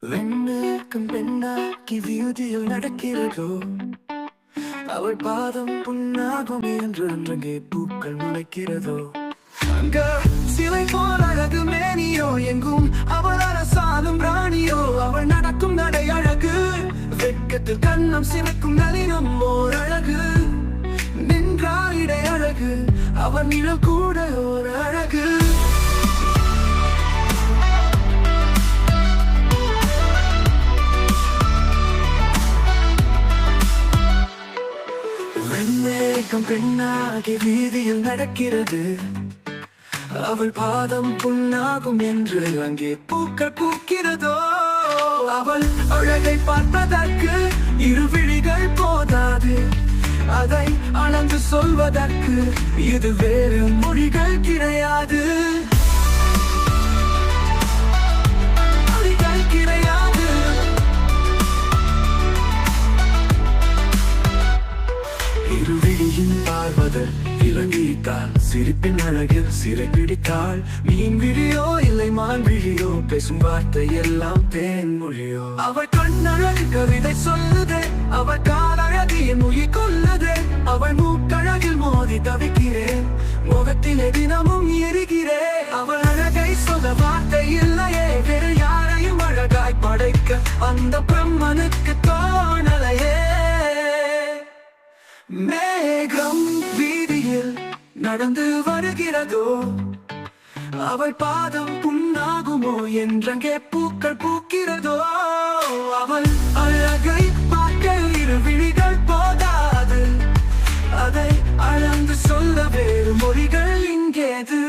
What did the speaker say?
வெண்ணுக்கும் பெண்ணாக்கி வீதியில் நடக்கிறதோ அவள் பாதம் புண்ணாகும் என்று அன்றங்கே பூக்கள் முளைக்கிறதோ அங்க சிலை போல் அழகு மேனியோ எங்கும் அவள் அரசாலும் ராணியோ அவள் நடக்கும் நடை அழகு வெட்கத்தில் கண்ணம் சிவக்கும் நளினம் ஓர் அழகு நின்றால் இடை அழகு அவன் நிழல் கூட ஓர் அழகு வெண்மேகம் பெண்ணாகி வீதியில் நடக்கிறது அவள் பாதம் புண்ணாகும் என்று அங்கே பூக்கள் பூக்கிறதோ அவள் அழகை பார்ப்பதற்கு இரு விழிகள் போதாது அதை அளந்து சொல்வதற்கு இது வேறு மொழிகள் கிடையாது பார்வதர் இலங்கித்தாள் சிரிப்பின் அழகில் சிறை பிடித்தாள் மீன் விழியோ இல்லை மான் விழியோ பேசும் வார்த்தை எல்லாம் தேன் மொழியோ அவள் கண்ணழகு கவிதை சொல்லுதே அவள் காலழகியின் உயிர் கொல்லுதே அவள் மூக்கழகில் மோதி தவிக்கிறேன் முகத்திலே தினமும் எரிகிறேன் அவள் அழகை சொல்ல வார்த்தை இல்லையே வேறு யாரையும் அழகாய் படைக்க அந்த பிரம்மனுக்கு தோணலையே மேகம் வீதியில் நடந்து வருகிறதோ அவள் பாதம் புண்ணாகுமோ என்றங்கே பூக்கள் பூக்கிறதோ அவள் அழகை பார்க்க இரு விழிகள் போதாது அதை அளந்து சொல்ல வேறு மொழிகள் இங்கேது